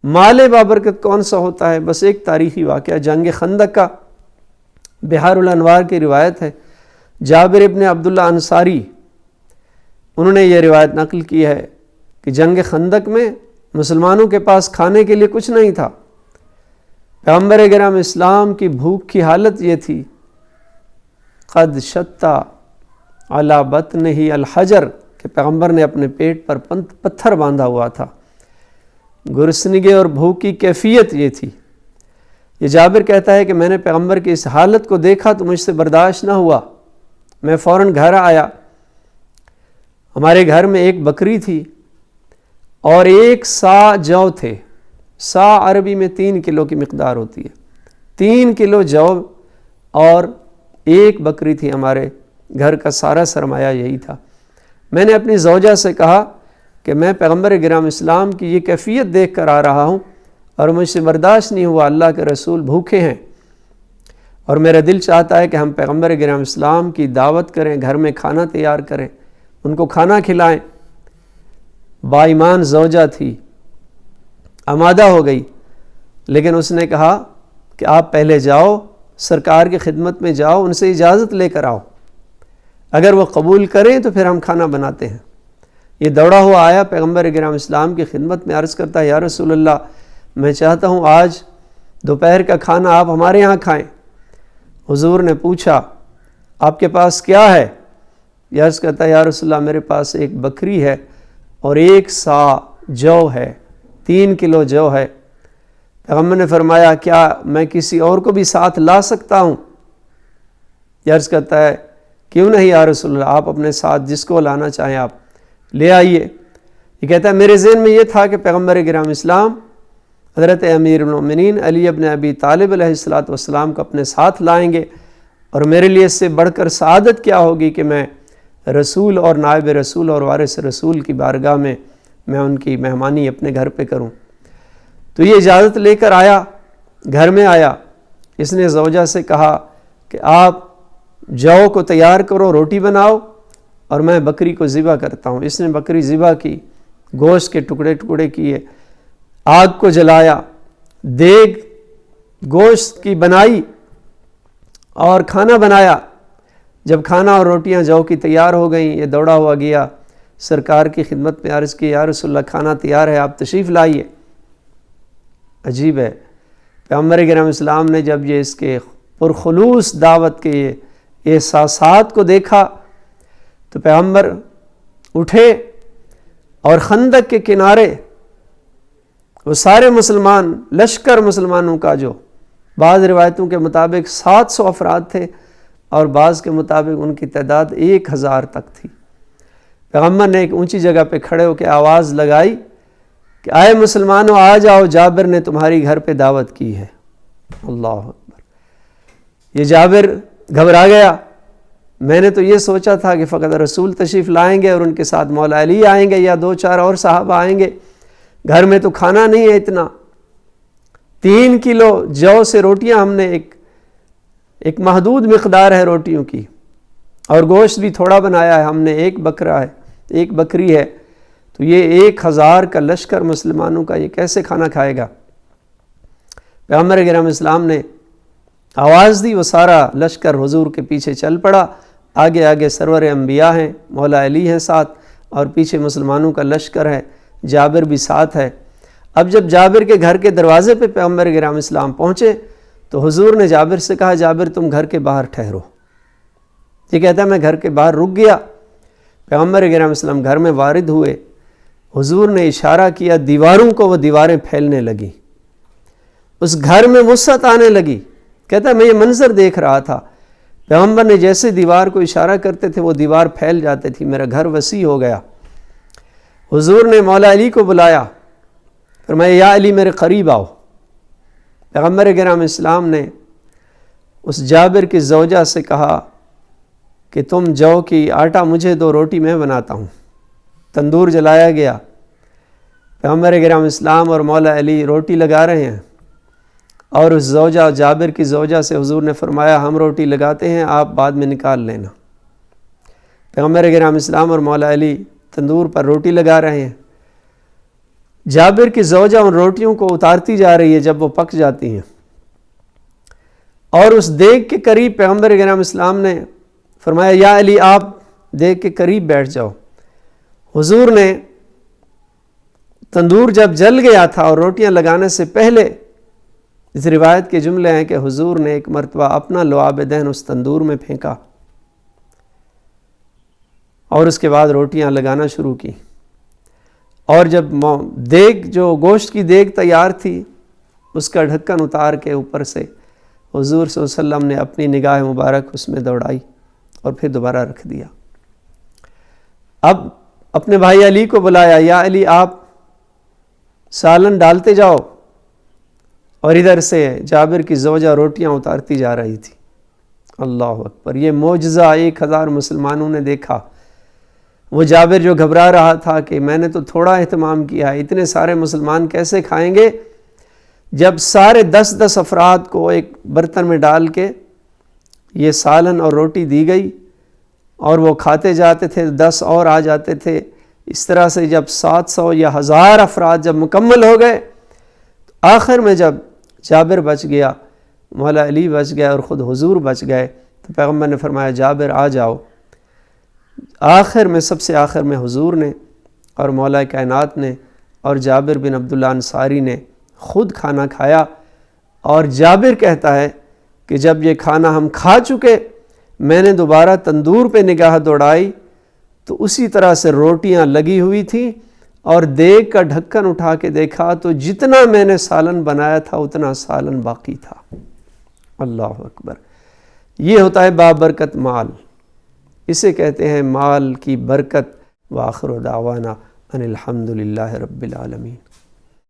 مال بابرکت کون سا ہوتا ہے؟ بس ایک تاریخی واقعہ جنگ خندق کا، بحار الانوار کی روایت ہے، جابر ابن عبداللہ انصاری انہوں نے یہ روایت نقل کی ہے کہ جنگ خندق میں مسلمانوں کے پاس کھانے کے لیے کچھ نہیں تھا۔ پیغمبر اکرم اسلام کی بھوک کی حالت یہ تھی، قد شتا علی بطنہ الحجر، کہ پیغمبر نے اپنے پیٹ پر پتھر باندھا ہوا تھا۔ گرسنگی اور بھوک کی کیفیت یہ تھی۔ یہ جابر کہتا ہے کہ میں نے پیغمبر کی اس حالت کو دیکھا تو مجھ سے برداشت نہ ہوا، میں فوراً گھر آیا۔ ہمارے گھر میں ایک بکری تھی اور 1 صاع جو تھے۔ صاع عربی میں 3 کلو کی مقدار ہوتی ہے، 3 کلو جو اور 1 بکری تھی۔ ہمارے گھر کا سارا سرمایہ یہی تھا۔ میں نے اپنی زوجہ سے کہا کہ میں پیغمبر اکرم اسلام کی یہ کیفیت دیکھ کر آ رہا ہوں اور مجھ سے برداشت نہیں ہوا، اللہ کے رسول بھوکے ہیں اور میرا دل چاہتا ہے کہ ہم پیغمبر اکرم اسلام کی دعوت کریں، گھر میں کھانا تیار کریں، ان کو کھانا کھلائیں۔ با ایمان زوجہ تھی، آمادہ ہو گئی، لیکن اس نے کہا کہ آپ پہلے جاؤ، سرکار کی خدمت میں جاؤ، ان سے اجازت لے کر آؤ، اگر وہ قبول کریں تو پھر ہم کھانا بناتے ہیں۔ یہ دوڑا ہوا آیا پیغمبر اکرم اسلام کی خدمت میں، عرض کرتا ہے یا رسول اللہ میں چاہتا ہوں آج دوپہر کا کھانا آپ ہمارے یہاں کھائیں۔ حضور نے پوچھا آپ کے پاس کیا ہے؟ یہ عرض کرتا ہے یا رسول اللہ میرے پاس ایک بکری ہے اور 1 صاع جو ہے، 3 کلو جو ہے۔ پیغمبر نے فرمایا کیا میں کسی اور کو بھی ساتھ لا سکتا ہوں؟ یہ عرض کرتا ہے کیوں نہیں یا رسول اللہ، آپ اپنے ساتھ جس کو لانا چاہیں آپ لے آئیے۔ یہ کہتا ہے میرے ذہن میں یہ تھا کہ پیغمبر اکرم اسلام حضرت امیر المومنین علی ابن ابی طالب علیہ السلام کو اپنے ساتھ لائیں گے، اور میرے لیے اس سے بڑھ کر سعادت کیا ہوگی کہ میں رسول اور نائب رسول اور وارث رسول کی بارگاہ میں ان کی مہمانی اپنے گھر پہ کروں۔ تو یہ اجازت لے کر آیا، گھر میں آیا، اس نے زوجہ سے کہا کہ آپ جو کو تیار کرو، روٹی بناؤ اور میں بکری کو ذبح کرتا ہوں۔ اس نے بکری ذبح کی، گوشت کے ٹکڑے ٹکڑے کیے، آگ کو جلایا، دیگ گوشت کی بنائی اور کھانا بنایا۔ جب کھانا اور روٹیاں جو کی تیار ہو گئیں، یہ دوڑا ہوا گیا سرکار کی خدمت میں، عرض کی یا رسول اللہ کھانا تیار ہے، آپ تشریف لائیے۔ عجیب ہے، پیغمبر اکرم اسلام نے جب یہ اس کے پرخلوص دعوت کے یہ احساسات کو دیکھا تو پیغمبر اٹھے اور خندق کے کنارے وہ سارے مسلمان، لشکر مسلمانوں کا جو بعض روایتوں کے مطابق 700 افراد تھے اور بعض کے مطابق ان کی تعداد 1000 تک تھی، پیغمبر نے ایک اونچی جگہ پہ کھڑے ہو کے آواز لگائی کہ آئے مسلمانوں آ جاؤ، جابر نے تمہاری گھر پہ دعوت کی ہے۔ اللہ اکبر! یہ جابر گھبرا گیا۔ میں نے تو یہ سوچا تھا کہ فقط رسول تشریف لائیں گے اور ان کے ساتھ مولا علی آئیں گے یا 2-4 اور صحابہ آئیں گے، گھر میں تو کھانا نہیں ہے اتنا۔ 3 کلو جو سے روٹیاں ہم نے ایک محدود مقدار ہے روٹیوں کی، اور گوشت بھی تھوڑا بنایا ہے ہم نے، ایک بکری ہے، تو یہ 1000 کا لشکر مسلمانوں کا یہ کیسے کھانا کھائے گا؟ پیغمبر اکرم اسلام نے آواز دی، وہ سارا لشکر حضور کے پیچھے چل پڑا۔ آگے آگے سرور انبیاء ہیں، مولا علی ہیں ساتھ، اور پیچھے مسلمانوں کا لشکر ہے، جابر بھی ساتھ ہے۔ اب جب جابر کے گھر کے دروازے پہ پیغمبر اکرم اسلام پہنچے تو حضور نے جابر سے کہا جابر تم گھر کے باہر ٹھہرو۔ یہ کہتا ہے میں گھر کے باہر رک گیا۔ پیغمبر اکرم اسلام گھر میں وارد ہوئے، حضور نے اشارہ کیا دیواروں کو، وہ دیواریں پھیلنے لگی، اس گھر میں وسعت آنے لگی۔ کہتا ہے میں یہ منظر دیکھ رہا تھا، پیغمبر نے جیسے دیوار کو اشارہ کرتے تھے وہ دیوار پھیل جاتے تھی، میرا گھر وسیع ہو گیا۔ حضور نے مولا علی کو بلایا، فرمایا یا علی میرے قریب آؤ۔ پیغمبر اکرم اسلام نے اس جابر کی زوجہ سے کہا کہ تم جو کی آٹا مجھے دو، روٹی میں بناتا ہوں۔ تندور جلایا گیا، پیغمبر اکرم اسلام اور مولا علی روٹی لگا رہے ہیں، اور اس زوجہ جابر کی زوجہ سے حضور نے فرمایا ہم روٹی لگاتے ہیں، آپ بعد میں نکال لینا۔ پیغمبر اکرم اسلام اور مولا علی تندور پر روٹی لگا رہے ہیں۔ جابر کی زوجہ ان روٹیوں کو اتارتی جا رہی ہے جب وہ پک جاتی ہیں، اور اس دیگ کے قریب پیغمبر اکرم اسلام نے فرمایا یا علی آپ دیگ کے قریب بیٹھ جاؤ۔ حضور نے تندور جب جل گیا تھا اور روٹیاں لگانے سے پہلے اس روایت کے جملے ہیں کہ حضور نے ایک مرتبہ اپنا لعاب دہن اس تندور میں پھینکا اور اس کے بعد روٹیاں لگانا شروع کی، اور جب دیگ جو گوشت کی دیگ تیار تھی اس کا ڈھکن اتار کے اوپر سے حضور صلی اللہ علیہ وسلم نے اپنی نگاہ مبارک اس میں دوڑائی اور پھر دوبارہ رکھ دیا۔ اب اپنے بھائی علی کو بلایا، یا علی آپ سالن ڈالتے جاؤ، اور ادھر سے جابر کی زوجہ روٹیاں اتارتی جا رہی تھی۔ اللہ اکبر، یہ معجزہ 1000 مسلمانوں نے دیکھا۔ وہ جابر جو گھبرا رہا تھا کہ میں نے تو تھوڑا اہتمام کیا ہے، اتنے سارے مسلمان کیسے کھائیں گے، جب سارے 10 افراد کو ایک برتن میں ڈال کے یہ سالن اور روٹی دی گئی اور وہ کھاتے جاتے تھے، 10 اور آ جاتے تھے، اس طرح سے جب 700 یا 1000 افراد جب مکمل ہو گئے، آخر میں جب جابر بچ گیا، مولا علی بچ گیا اور خود حضور بچ گئے، تو پیغمبر نے فرمایا جابر آ جاؤ۔ آخر میں سب سے آخر میں حضور نے اور مولا کائنات نے اور جابر بن عبداللہ انصاری نے خود کھانا کھایا، اور جابر کہتا ہے کہ جب یہ کھانا ہم کھا چکے، میں نے دوبارہ تندور پہ نگاہ دوڑائی تو اسی طرح سے روٹیاں لگی ہوئی تھیں، اور دیگ کا ڈھکن اٹھا کے دیکھا تو جتنا میں نے سالن بنایا تھا اتنا سالن باقی تھا۔ اللہ اکبر، یہ ہوتا ہے بابرکت مال، اسے کہتے ہیں مال کی برکت۔ وآخر دعوانا ان الحمد للہ رب العالمین۔